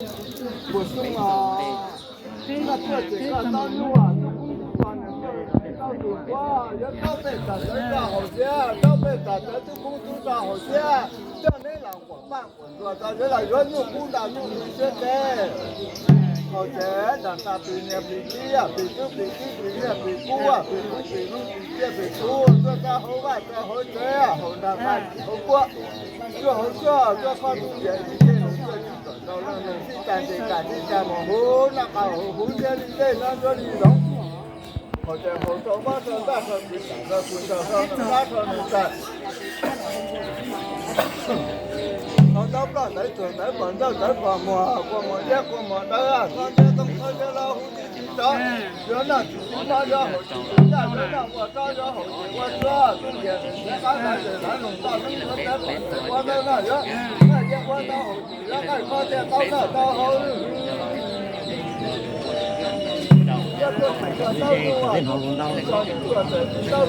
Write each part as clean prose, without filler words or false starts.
我送啊，那这个当路啊，就公主团的到处哇，要到北站这个好些，到北站这就公主团好些，这那让我办工作，到原来原有工大就没学的。好些，让他比年比鸡呀，比猪比鸡比年比猪啊，比猪比龙比鸡比猪，这个好吧，这好些啊，好难看，好过，这好些，这发动也一些农这几个，到那能去干这干这干么好，那个好些里这那这里农，好些好多马上大车比上这滚上上能大车能干。họ đâu có lấy tuổi lấy bẩn đâu lấy quả mùa nhé quả mùa đấy à con nhé không có nhé là hút đi đó nhớ là chỉ bao giờ họ chỉ ra nhớ là quả cho giờ họ chỉ qua cho công việc sẽ có lại để lại lồng tao nó có thể bẩn qua đây là nhớ là nhé qua tao họ chỉ ra cái con nhé tao là tao họ lên hồ vùng đâu tao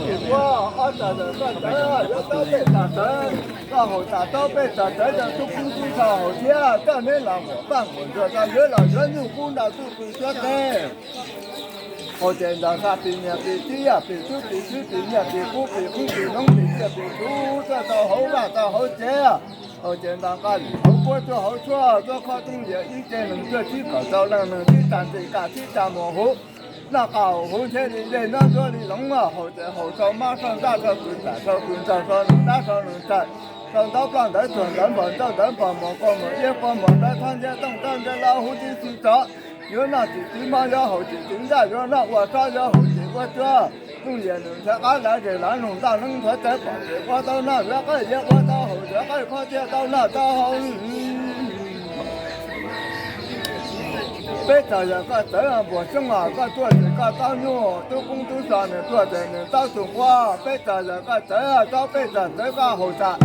chỉ qua ở tại đây là tới tao để trả tới tao hồi trả tao bây giờ tới là tôi cũng không sao hồi thế cho nên là我办工作他原来原有工的都不说的我见到他比年比鸡呀比猪比鸡比年比猪比虎比龙比鸡比猪这到好吧到好些呀我见到他好过做好错做靠东西一天能做几个早能去干这个去干模糊那搞红车的人那这里龙啊后在后头马上大车滚大车滚大车能大车能在上到岗台转人本到人本莫过莫也过莫来参加动站在老虎的去找有那几匹马要后几顶在有那我啥要后几我这中间能才俺来这南龙大能才在把这我到那这个也我到后这个快点到那到后北朝人个这样不行啊，个做这个当牛都工都上的做的呢，到中国北朝人个这样到北朝这个后山，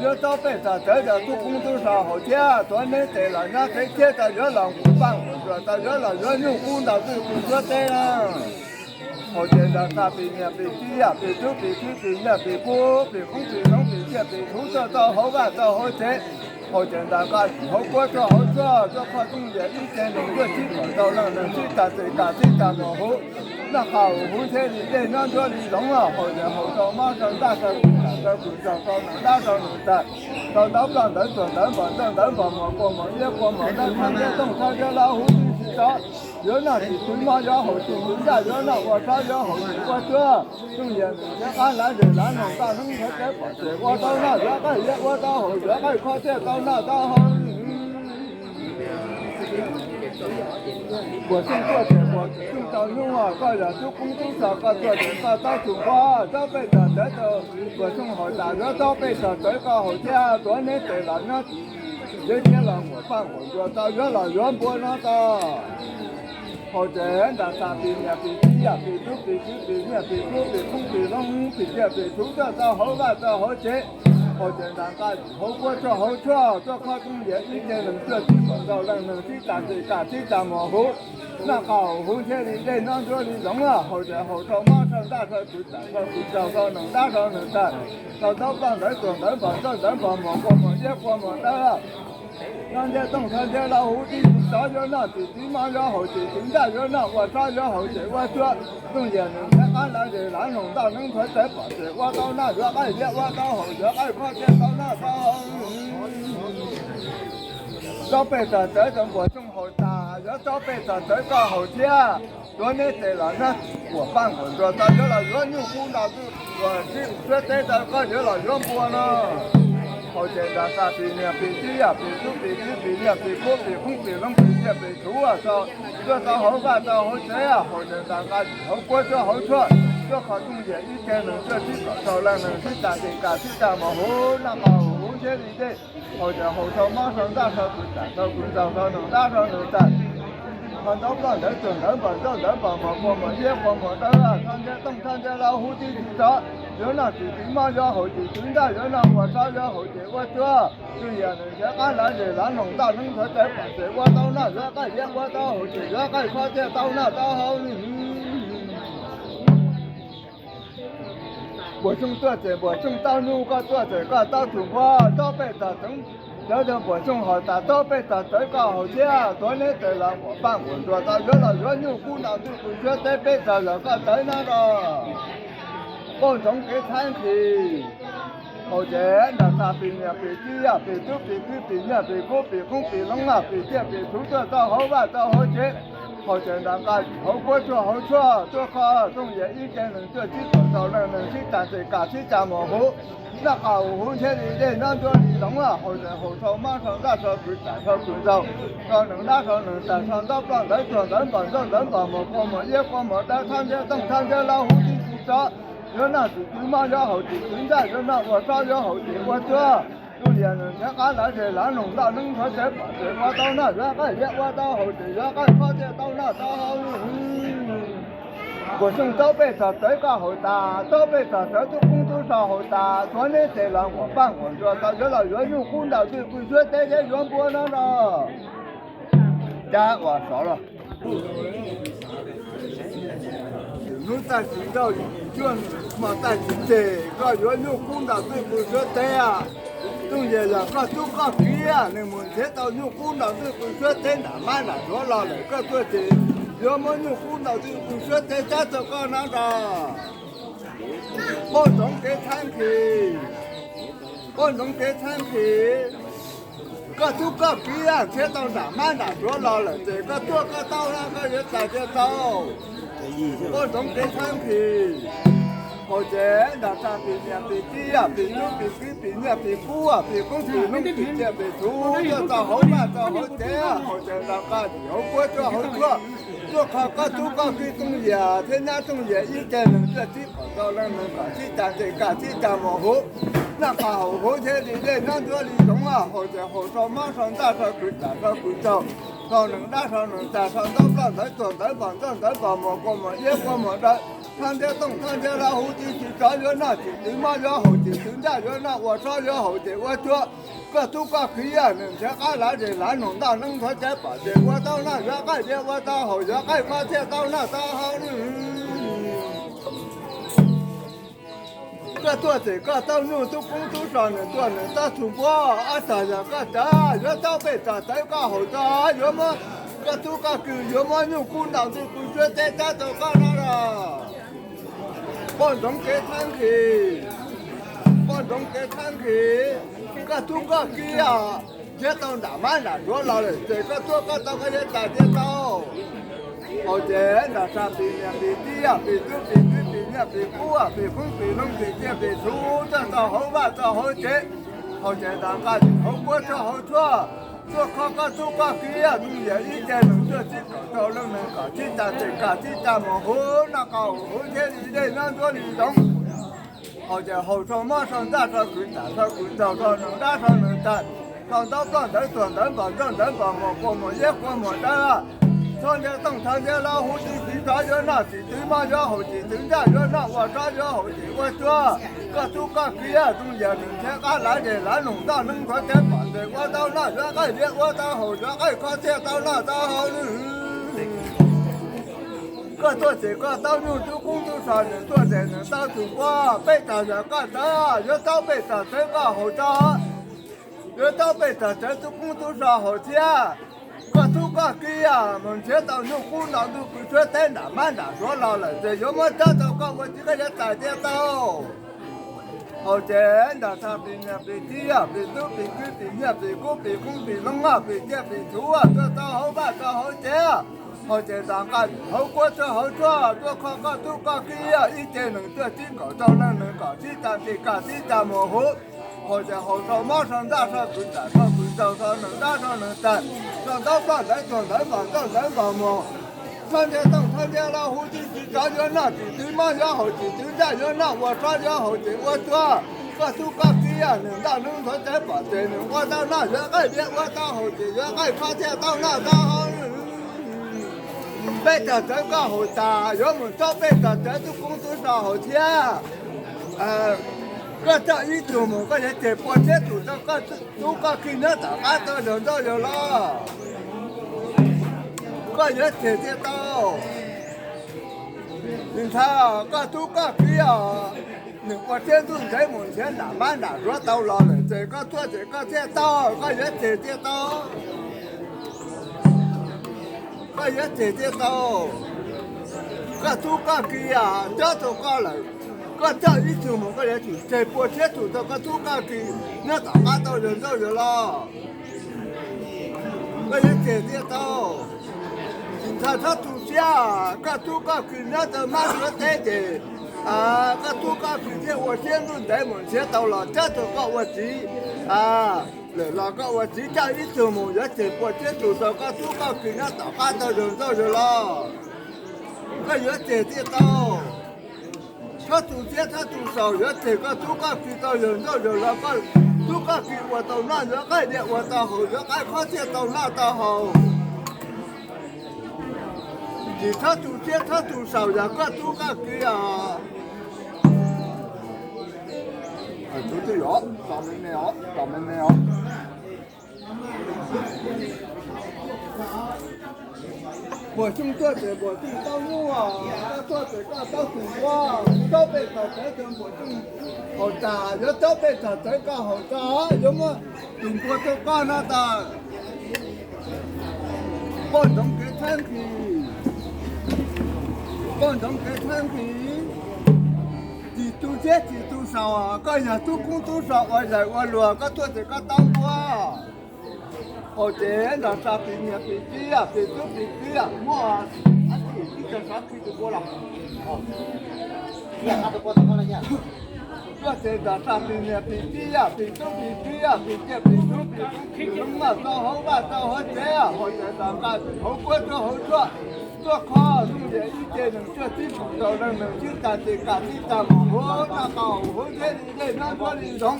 要到北朝这个都工都上后天，昨天对了，那这天的月亮不办工作，到月亮月牛工的都工作对了。后天的他比年比鸡呀，比猪比鸡比年比猪比虎比龙比鸡比兔子到后半到后天。好简单干，好过做好做，做靠东西一天能做几个到让人去干这干这干么好，那好红车里这那这里龙啊，好的好到马上大车大车滚上高能大车能在，到到岗等准等本等等本么过么也过么，那看见动看见老虎去找。原来你对马要好听，人家原来我啥要好听，我这中间人俺来这南农大农才在把这我到那这个也我到后这个快点到那到后。我正做这我正当用啊，个人就工作上个做这个到中国到北上这都我正好大约到北上这个后天昨天对了那这天了我办工作到越来越不那个。好这人的他比年比鸡呀，比猪比鸡比年比猪比虎比龙比鸡比兔子到后半到后些，好简单干，好过做好错，做靠东西一天能做几个到能去干这干这干么好，那好红车里这那这里龙啊，好在后头马上大车滚大车滚上高能大车能在，到岗台转人本到人本么过么也过么的了。人家动车这老虎的啥热闹，最起码要好些，现在热闹我啥要好些，我说中间人才俺来这南农大农村才把这我到那热爱些，我到后热爱快点到那到。到北上这种我正好大，要到北上这个后天，昨天对了那我办工作，到热了热牛工那就我这这个热了热播呢。好简单，啥比年比鸡呀，比猪比鸡比年比虎比虎比龙比鸡比猪啊，这到后半到后些呀，好简单干，好过做好错，做好东西一天能做几个，到那能去干这干去干么好，那好红些里的，好在后头马上大车滚大车滚上车能大车能在。看到不人准人本到人本么过么也过么的啊，看见动看见老虎的去找。原来自己马要好些，现在原来我啥要好些，我这中间人家俺来这南农大农村在把这我到那这个也我到后些，这个快点到那到后。我正做这，我正到那个做这个到中国到北上等这就不送好大刀背的最高好些，多年得了我办工作，到越来越牛，鼓捣就不觉得背着那个在那个，共同给产品。好些那啥比呀比鸡呀比猪比鸡比鸭比狗比公比龙啊比鸡比兔子到好吧到好些。好些那个好过去好错，做好中也一点能做几多少人能去但是干起这么好。那个红前的人那做理动啊，或者后头马上打上去，打上去走，到能打上能打上到不来做人本上人本么过么也过么在参加等参加老虎的去找，人那是最嘛要好的，现在人那我少要好的我做。有些人家俺那些南农到能说这把这我到那原来也我到后的原来靠这到那到好我送到北上最高好大，到北上这都工作上好大，昨天才让我办工作，到越来越有工到最不学这些原播那了，这我说了。你在寻找一卷嘛在寻找，个原有工到最不学这呀。东西呀，个都个皮呀，你们这到有工到最不学这哪买哪做了嘞，个做这。要么你混到这不说在家这个那个，我总给产品，我总给产品，个都个比啊，这到哪买哪做了了，这个做个到那个也在这走，我总给产品。或者那啥比呀比鸡呀比牛比鸡比鸭比猪啊比公比龙比鸡比猪，就到好嘛到好些啊，或者那个有锅做好做。做好个做个给东西啊，天天东西一点能做几口到能搞几单这个几单模糊，那个好好些的人能做理动啊，或者后头马上打上去打上去走，到能打上能打上到刚才做在房正在搞么过么也过么的。看见东看见老虎的去找人那去，对嘛要好的，人家人那我找要好的，我说个都个可以啊，能这俺来的来弄到能说这把这，我到那原来的我到好原来发现到那到好个做这个到牛都工作上能做能到中国啊，啥样个啥，越到北上再个好的，越么个都个可越么牛工当的工作在家都干那了。帮中给产品，帮中给产品，个都个给啊，这到哪买哪做了嘞，这个做个到个也大街道，好些那啥比呀比鸡呀比猪比鸡比鸭比猪啊比公比龙比鸡比猪，这到好吧到好些，好些大家好过这好做。做个个做个给呀，东西一点能做几个到能搞，几单这个几单么好，那个好些里的能做理动，好些后头马上打上去，打上去，到时候能打上能打，上到转台转台反正人把么过么也过么的啊。上街等上街老虎的去抓人那去，对嘛要好的，人家人那我抓要好的，我说个做个给呀，东西明天俺来的来弄到能说这把这，我到那原来的我到后原来靠这到那到好了。个做这个到牛都工作上能做这能到中国，北上人干啥？要到北上这个好找，要到北上这都工作上好钱。个都个给呀，目前到牛工厂都不说在哪买哪说了了，这要么找到个我几个人打电到，好些那啥比呀比鸡呀比猪比鸡比鸭比狗比公比龙啊比鸡比猪啊，这到好吧这好些，好些上个好过这好做，做个个都个给呀，一天能做几个到能搞几单这个几单模糊。好些后头马上打上去，打上去，早上能打上能打，上到饭来做来饭到来饭么？看见等看见老虎的去抓人那去，对嘛要好的，人家人那我抓要好的，我说个都个给呀，能打能说在把这能，我到那原来的我到好的，原来看见到那到好。北上这个好大，要么到北上这都工作上好钱，个这一周么个也得把这都这个都个给那大家都人都有了，个也得得到，你看啊，个都个给啊，我这都在门前打满打说到了了，这个做这个这刀，个人这刀，个人这刀，个做个鸡啊，这做个了，个这一出门个人去，这波这出这个做个鸡，那大家都认到人了，个人这刀。他出下，个做个鸡那都满说这的。啊，个做个事情，我先论在门前到了，这就个我急啊，那个我急这一出门也结果这就到个做个事情，大家都认到人了，个也解决到，他做些他做少也这个做个事到认到人了，个做个事我到那也该的，我到后也该靠些到那到后。他做些他做少也个做个事啊。都这有，咱们没有，咱们没有。我种这些，我种稻米啊，做这个稻土啊，稻被草这种我种好大，有稻被草这个好大，有么中国都干那的，不能给产品，不能给产品。都这都少啊，个人都工都少，我人我罗个做这个当官，或者那啥比你比低啊，比都比低啊，我啊，你这啥比就过了，哦，你啥都过到了呀？我这那啥比你比低啊，比都比低啊，比这比都比都嘛，到好吧，到好这啊，或者那个好过就好做。做好，弄点一点能做基础的，能去打这个地打磨，那好，或者你在那做运动，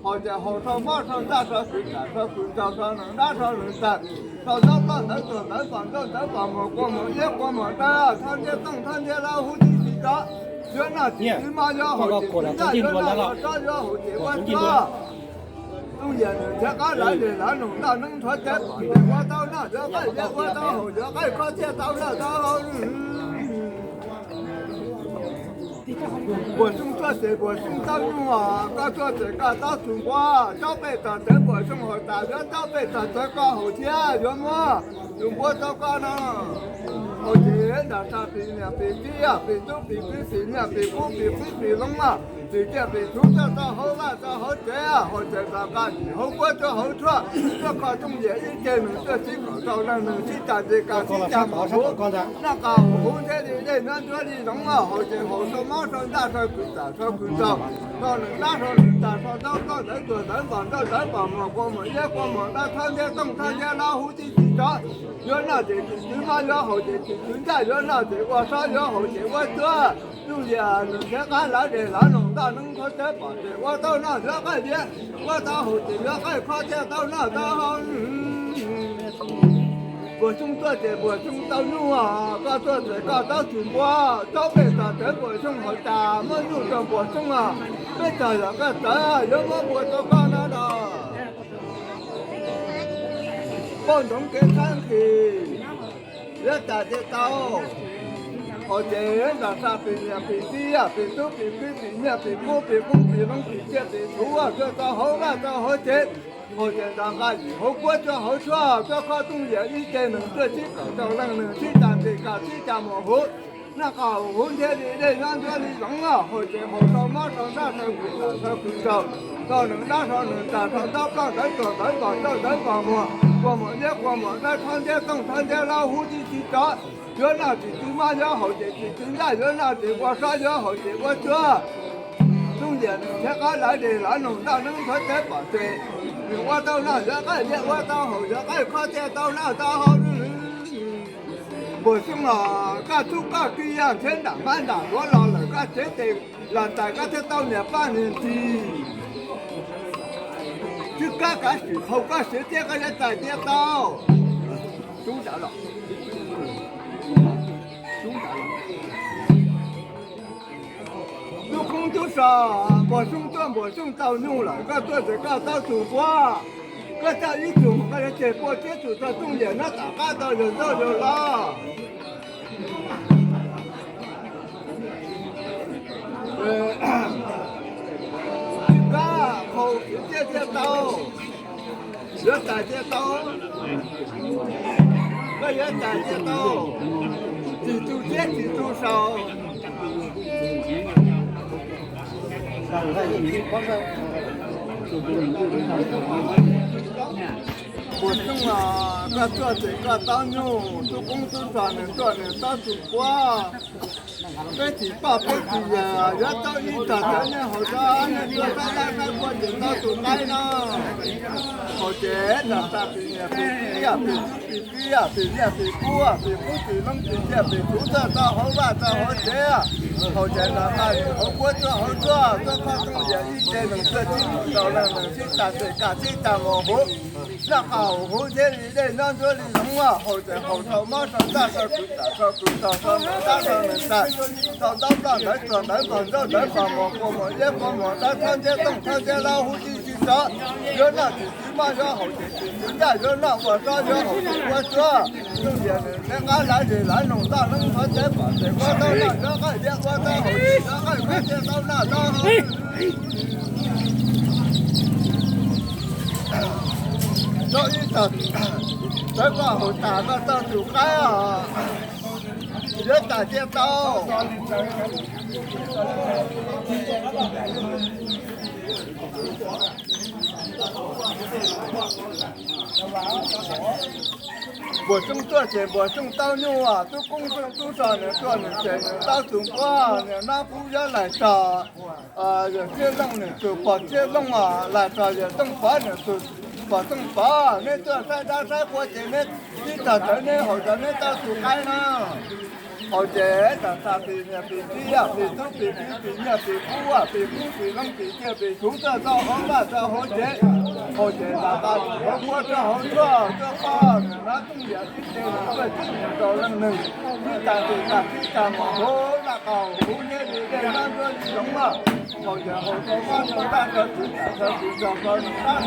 或者后头马上打上水，打上水，早上能打上能打，早上把能做能放到能放么，过么也过么的，看见动看见老虎的去打，原来起码要好的，那原来我找要好的我做。东西呢，这个来的来弄到能穿的，我到那这个这我到后这个靠这到那到后。我种这些，我种稻米啊，我做这个稻种瓜，稻被子这我种好大，这稻被子这个好甜，有么？用我这个呢？好甜，那啥比呢？比鸡啊，比猪比鸡比呢？比猪比鸡比龙啊？比这比猪这到好啊，到好这啊，或者那个好过就好吃，这个种也一点能这几个到那能去打这个去打毛胡，那个胡这里这那这里种啊，或者好说马上打上滚打上滚着，到能打上能打上到到能做能放到能放么过么也过么，那看见动看见老虎的去找，原来这起码要好的去存在，原来这我啥要好的我做。中间能天干来的来弄到能靠这把的，我到那这个的，我到后头这还靠这到那到好。我种这些，我种稻米啊，我做这个到中国，到北上这我种好大，我有这我种啊，北上这个大，有么我做干那的，不能给产品，也打得到。好些人那啥比呢比鸡呀，比猪比鸡比呢比狗比公比龙比这比猪啊，这到好啊到好些，好些那个以后过着好吃，这靠东西一点能这几个都能去打这个去打模糊，那个红天的人让这里弄啊，好些好到马上打上滚打上滚着，到能打上能打上到帮咱做咱帮到咱帮么，我们也我们在看见动看见老虎的去打。原来是芝麻要好些，现在原来是我啥要好些，我这中间天干来的来弄到能穿这把对，我到那这个也我到后这个靠这到那到后，我说啊，个做个鸡呀，天打半打，我老了个这得让大家这到年半年去，这个是后个是这个人在这到，中着了。有空就上，我种稻米了，个做这个稻种瓜，个这一种个人结果接触到种野那大家都认到人了。cá khổ chia tàu rửa tài chia tàu bây giờ tài chia tàu chỉ tu chết chỉ tu sầu bổ sung là các chỗ thì các tao nhu tu công tu sản này tao tu qua cái chỉ bảo cái gì giờ tao đi trả tiền này họ ra này tao đang qua tiền tao tu cái nó họ chế là ta bị tao họ chế là ta họ qua cho họ phát công việc y tế mình sẽ chính tao là mình sẽ trả tiền cả chỉ trả một hộp là hậu hỗ trợ đi đây nó cho đi sống à hỗ trợ hậu thầu mà ta sao mình ta còn một ta tham gia lao hỗ trợ chỉ đó rồi là chỉ mà cho hỗ trợ chúng ta rồi là và cho hỗ trợ qua cho chúng ta nên ngã lại thì lại nông ta nó phải chế bảo để qua đâu là nó cái việc qua đâu hỗ trợ nó cái phải chế đâu là nó rồi thật tới qua hội trả nó tao chủ cái à rất là chia tao bổ sung tôi sẽ bổ sung tao nhu à tôi cũng tôi sợ nữa tôi nữa sẽ tao chủ qua nữa nó cũng rất là sợ rồi chia lông nữa tôi bỏ chia lông à là sợ rồi tông phá nữa tôi bỏ tung phá nên tôi sai qua chế nên đi trả tới nên họ tới nên tao chụp cái nó họ chế ta bị nhà bị đi à bị tu bị nhà bị cú à bị cú bị lăng bị kia bị thú ta tao không là tao họ chế là ta họ qua cho họ cho pha nó cũng giờ đi chơi nó phải chính là đồ lăng nừng đi ta mà hố là cầu hú như đi đây nó đi giống mà họ có con ta cho chúng ta cho con ta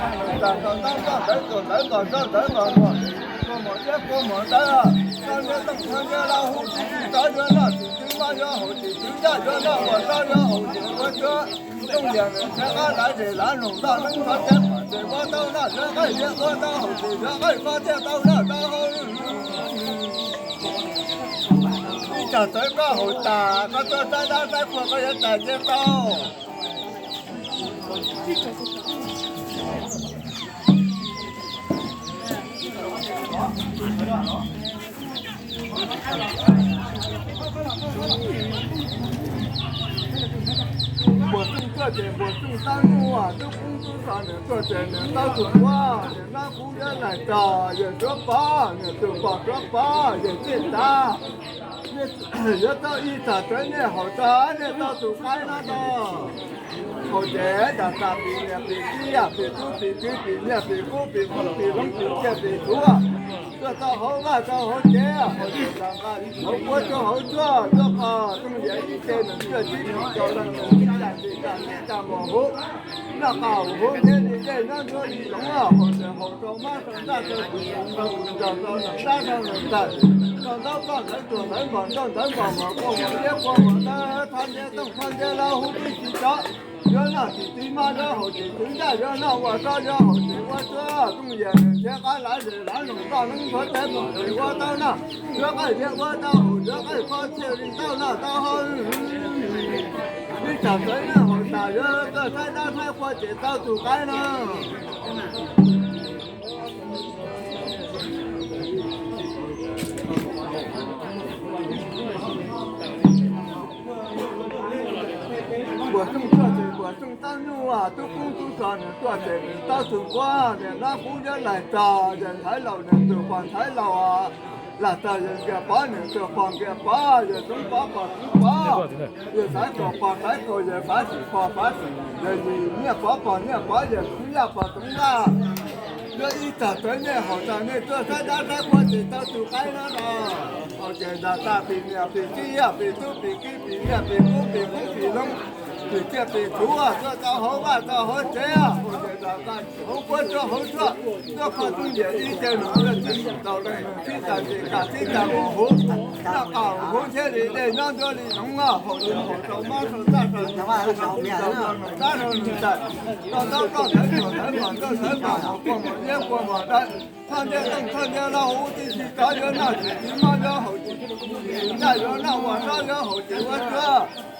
có một đó con nhớ tâm con nhớ lao hú đó nhớ là chúng ta nhớ hậu chỉ chúng ta nhớ là họ ta nhớ hậu chỉ có chưa trong nhà mình sẽ có lại để lá nồng ta nó có chết để có tao là sẽ cái gì có tao hậu chỉ sẽ cái có chết tao là tao đi chờ tới có hậu tà có tôi ta của có hiện tại chết tao bổ sung cơ thể bổ sung tao nhu à tôi cũng tôi sợ nữa cơ thể nữa tao chủ qua nữa nó cũng rất là trò giờ trước bá nữa từ bỏ trước bá giờ chết ta giờ tao y trả tới này họ ta này tao chủ cái nó đó họ chế đã ta bị nhà bị kia bị tu bị nhà bị cú bị không bị lông bị kia bị chúa cho tao hỗ trợ tao hỗ trợ họ chế làm cái họ qua cho hỗ trợ cho trong vậy đi chơi mình chưa chỉ cho lần mình làm gì cả mà hỗ nó bảo hỗ thế thì đây nó cho đi đúng không họ cho má ta cho còn tao còn thấy tuổi thấy còn thấy còn mà có một ta tham gia lao hút đi chỉ cho là chỉ tí mà đó họ chỉ tính ra cho nó qua cho họ chỉ qua cho trong giờ sẽ có lại để lại nó tao nó phải thế mà để qua tao nè cho cái việc qua tao cho cái con chơi đi tao nè tao hơn đi chả tới nè họ trả cho cái thay qua chỉ tao tụ cái nè bữa trong tao nhu à tôi cũng tôi sợ nữa tôi sẽ tao thường qua để nó cũng nhớ lại trò để thấy lâu để từ còn thấy lâu à là trò để kia bá nữa từ còn kia bá giờ chúng bá giờ thấy còn thấy rồi giờ bá chỉ giờ gì nhẹ bá giờ cũng nhẹ bá cũng ra giờ ít tới này họ ta này tôi thấy đã qua thì tao chụp cái nó là họ chỉ là ta bị nhà bị kia bị tu bị kia bị nhà bị cú bị lông 比这比图啊，这找好吧，找好这啊，或者找个好过这好这，这看中间一点路的就是到那去咱这个去咱五湖，那个五湖这里的那这里农啊，好人好找马手大手，大手你在，到台港到台港好过嘛，也过嘛的。看见灯，看见老虎的去找人那去，你妈要好几，那人那我上要好几我这，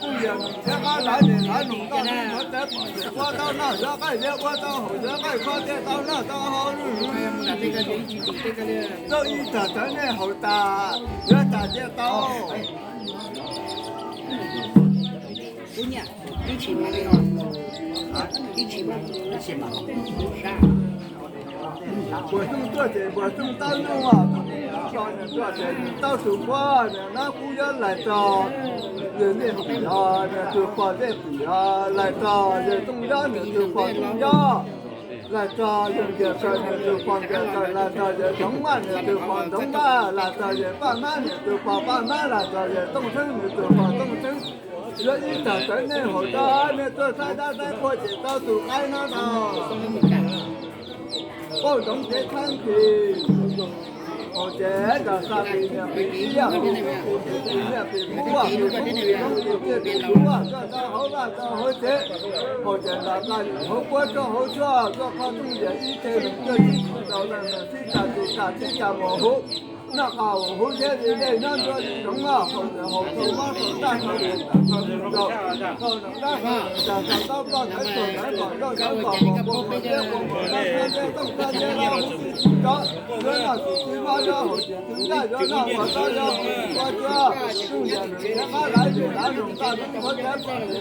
不也这个来的来弄到我在跑的，我到那这个也我到后这个看见到那到好日，这一打真的好大，这大街道。姑娘，一起吗？这个啊，一起吗？一起吗？啥？我种这些，我种大牛啊，上面这些到处花呢，那姑娘来找，人家比啊，那就花在比啊，来找人中央呢就花中央，来找人家这呢就花这个，来找人东岸呢就花东岸，来找人半岸呢就花半岸，来找人东城呢就花东城。这一打真的好大，那这山大山过去到处开那道。我总得看去，我这个上面的比呀，比不啊，比不啊，这好吧，这好些，我这那个我过这好车，这看中间一天这几到那去打模糊。那个我后天的那这里中啊，或者后头马上大车的大车的到，到那个到到南走南走到南走我这看见东看见老虎的这那是最马的后天，人家这那我到这我这中间人家来的来种大中我这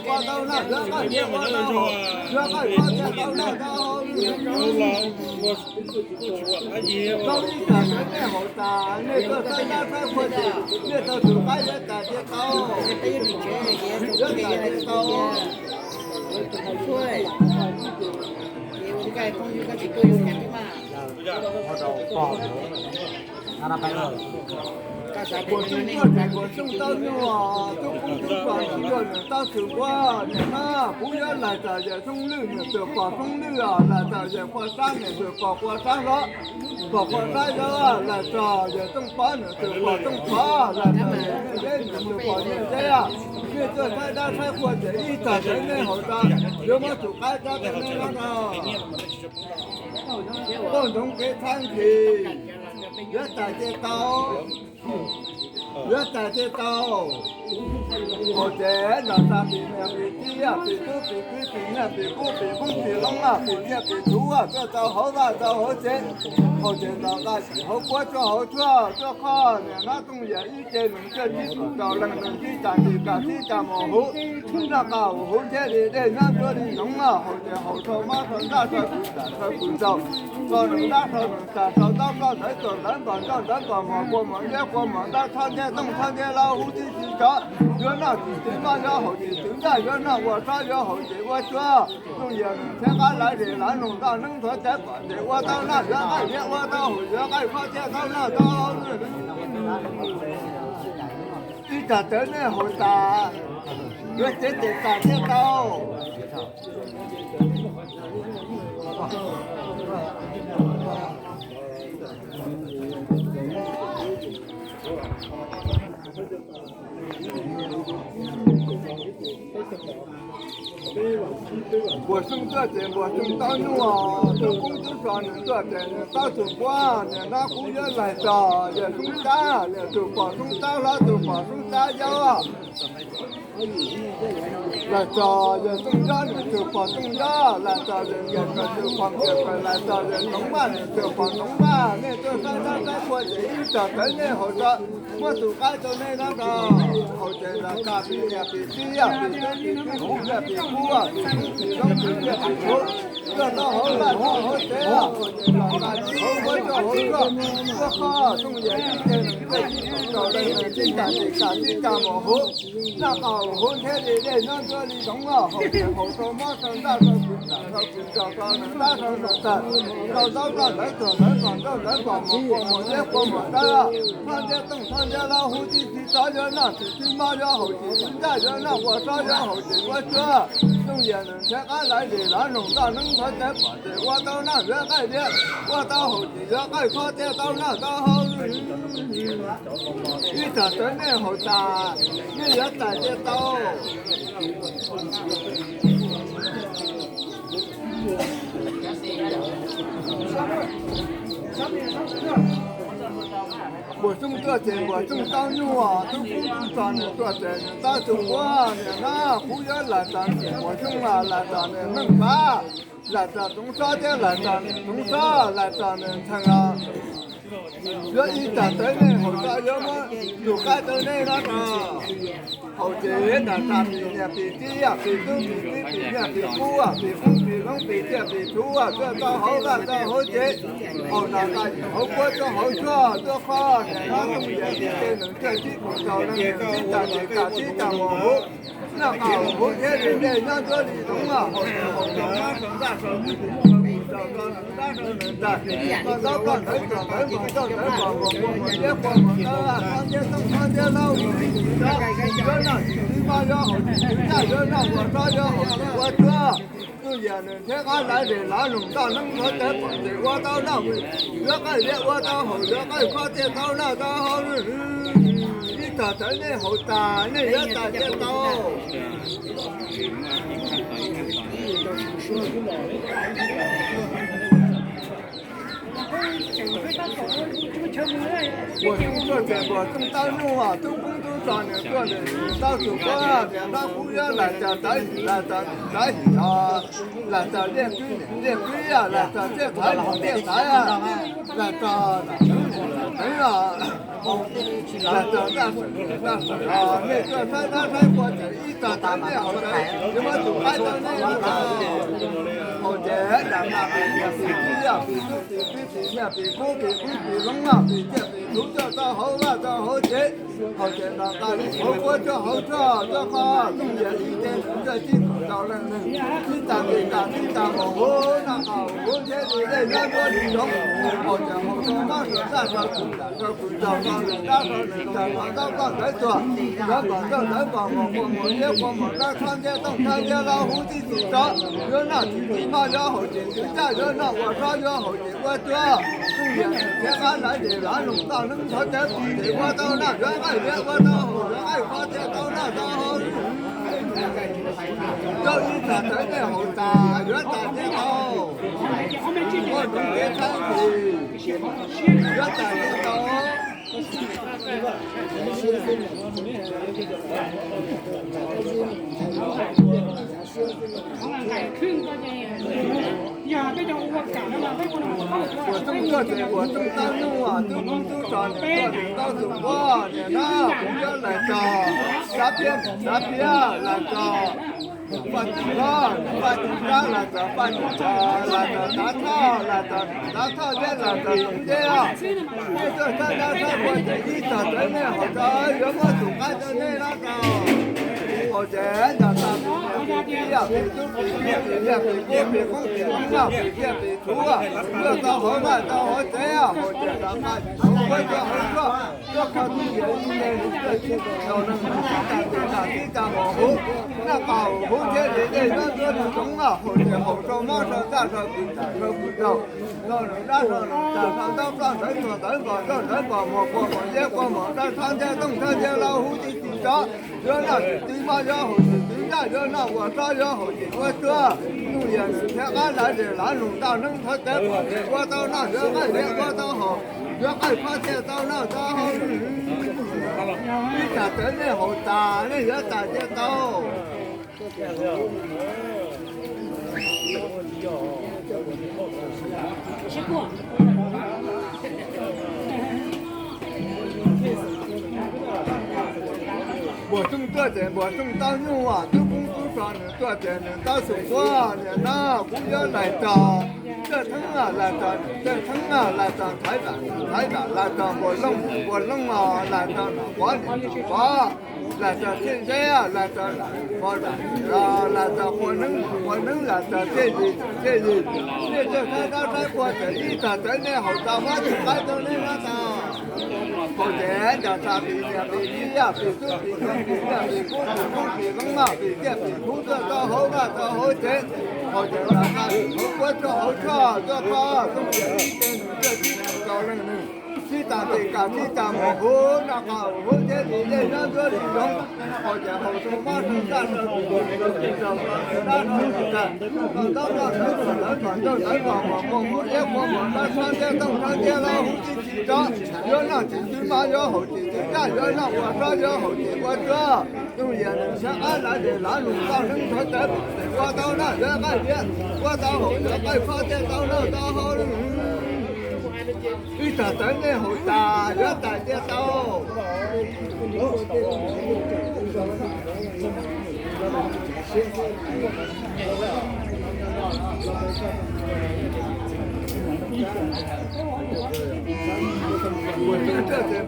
我到那这个也我到这个我这到那到到一个人的好大。那个山家才过去，那到处还有大街道，这大街道，对，我这个朋友个几个有钱的嘛，我种这个，我种大牛啊，都工作管这个大手瓜，你看不要来这些种绿呢，就花种绿啊，来这些花山呢，就花山了。花山了，来这些种花呢，就花种花，来这些呢就花这样。你这山大才过去，一打人的好大，有么就开这个那个，共同给参去，越大街道。越大街道，我这那上面那比鸡啊，比猪比龟比那比虎比凤比龙啊，比鸟比猪啊，这找好吧，找好些，好些那个好过这好车，这看那东西一点能这几处找能去站的干去站模糊，那个我后天的那这里农啊，好些好车马上大车不走，到能大车能大车到高台走南方到南方嘛，过嘛也过嘛，到长街东长街老虎的去找，热闹的地方要好些，人家热闹我啥要好些，我说中间天干来的来弄到能说在管的，我到那热爱也我到后热爱靠街到那到一打真的好大，越真的大街道。我种这些，我种大牛啊，这工资上呢，这些呢，到处逛呢，那姑娘来找，也种啥，也就光种啥了，就光种啥药啊。来找人种啥呢，就光种啥，来找人也就光这个，来找人种嘛呢，就光种嘛，那这山过去一找真的好找。我都该到那个，好些那咖啡呀，比鸡呀，比鸡比虎呀，比虎啊，东北这北土，这到好了，到好谁啊？我这好个，我靠，中间一点这找的那金蛋的啥金蛋毛糊，那好红天的那让这里中啊，后天后头马上打上滚，打上滚，找到能打上能打，找到个来个来个找来个我也我们的啊，看见东看见老虎的去找人那，去马家后去人家人那我找人后去我这。中间能天俺来的那农大能穿在把的，我到那越爱的，我到后期越爱夸的，到那到后你咋真的好大，你越大的到。我种这些，我种当牛啊，都不种啥呢？这些呢，咱种我呢，那胡也来咱，我种啊来咱呢，能啥？来咱种啥的来咱，种啥来咱呢？看啊，这一大堆呢，好啥要么有海的那个。好些那啥比呢比地呀，比东比西比呢比古啊，比风比龙比地比土啊，这到好干到好些，好那个好过这好做这好，那东西的能这几股招人能大的大地大模糊，那好红天的那让这里中啊，好马上大手机。找到能打手能打，找到个能找能帮到能帮我也帮忙的啊！看见东看见老五，热闹你妈要好，家热闹我啥要好，我这就也能天俺来的那农大能穿的帮的，我到那会热爱的我到后热爱快的到那到好你打真的好大，你也打得到。我种这些，我种大牛啊，种工种啥呢？做的到手啊，连那胡也来着，来啊，来着练龟呀，来着这台练啥呀？来着哎呀，来着那是啊，那个他我这一打打的好的，什么都拍到那样的。好的，咱们比鸡呀，比猪，比面，比锅，比虎，比龙啊，比鸡，比猪，这到好啊，到好些，好些那个好过这好这好，中间一点这几口到人呢，你打模糊，那好，我这里在那个里头，好些好多马上在这滚到人家说人家往到刚才说，人帮我也帮忙，那看见东看见老虎的地上，热闹的。马要好些，人家热闹，我啥要好些，我这中间天俺来的那农大能穿的比的，我到那原爱的，我到后原爱发的，到那到后，这一场真的好大，越大越好，我中间参与，越大越好。我种这些，我种大牛啊，都工都啥呢？我到中国呢，那我要来着，啥片来着。发金刚来着，发金刚来着，大草原来着，中间啊，这个山我这一打真的好着，原我种干的那个。好些那比呀，比猪比面比面比锅比红比红啊，比面比猪啊，这到好干到好这样，好些那我这好说，这看中间一年这几个要能大模糊，那好红天的那原这里中啊，好些好手马上打上不着，让人打上到上山说人帮我也帮忙，咱常见东常见老虎的地上，热闹对马要好些，对家热闹我啥要好些，我这农业天俺来的那农大能他在旁边，我到那热爱的我到好，热爱发现到那到好，你家真的好大，你也大得到。我种这些，我种大牛啊，都工都上呢，多在呢，大手瓜呢，那不要来着，这疼啊来着，这疼啊来着，太大来着，我弄啊来着，我呢来着现在啊来着，我来着我能来着这里，这他过这一大真的好大妈就来着那个的。好的，叫啥比呀比鸡呀比猪比羊比鸭比狗比狗比龙啊比鸡比兔子到猴啊到猴子，好的那个我做好吃做好，东西这高冷呢。西大地嘎西大模糊，那个我这里的人做的用，好的好多马上干了，大手的，到那时候来转正来转我也那上街东上街老虎的几张，要让几句嘛要好几句呀，要让我说要好几我这，用也能像俺来的南路上能说的，我到那人爱别，我到后头爱发的到那到后头。你咋真的好大，越大越高。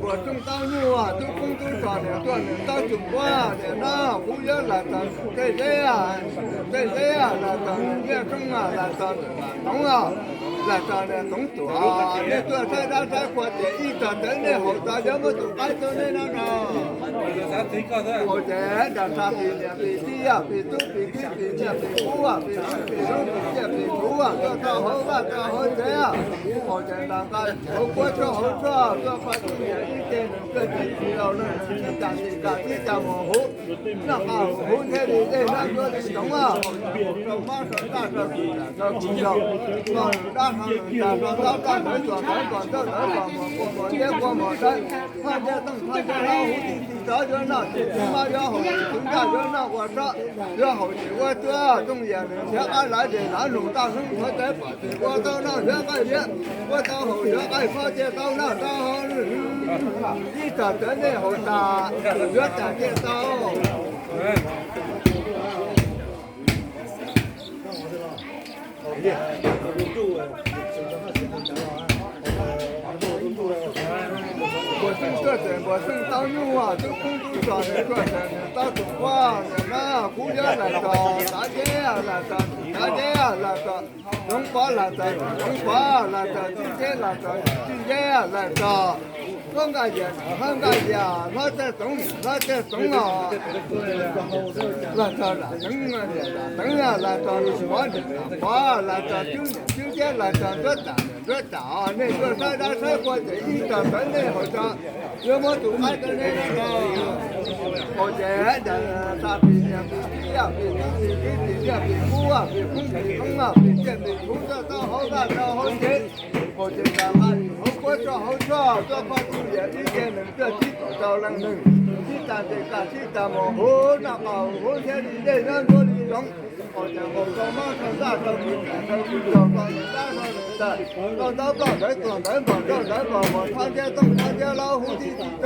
我种大牛啊，都工作上的，做的到中国啊的，那不要来当在这呀，来当越种啊，来当农啊。来当的农作啊，你做在过的，一到真的好大，要么就爱做的那个。好的，让啥比呢？比鸡呀，比猪，比鸡，比鸡，比猪啊，比猪，比龙，比鸡，比猪啊，做到好啊，做好这样。好的，那个好过吃好吃，做法子也一点能个几几道能几家模糊，那个红菜里的那个的什么，马上大上这不要，大上到能做我结果么的，看见老虎这就那马要好，人家就那我这要好我这中间人家俺来的那种大生活在发的，我到那人爱的，我到后人爱发的到那到后一这真的好大，越大越高。我生当牛啊，都工作上的做的，到中国那姑娘来着，大姐呀来着，中国来着，今天来着，今天呀来着。很感谢，我在东啊，来着了，等啊来着，我来着，今天来着这大，那个晒过的一张真的好像，要么就买个那个，好些的啥比鸡呀，比猪啊，比公比龙啊，比鸡比兔子到好大到好些，好些干嘛？我说好说，这把主也一点能这几个到能，西单这个西单么好那个好些的人做的用，好像好多马上大手不到到在我看见老虎的几张，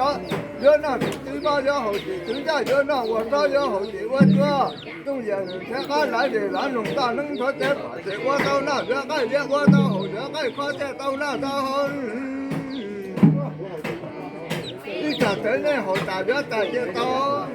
热闹对吧？要好的，更加热闹，我找要好的，我说中间人天俺来的那种大能说在发的，我到那我到后爱发的到那到后。你这真的好大越大越高。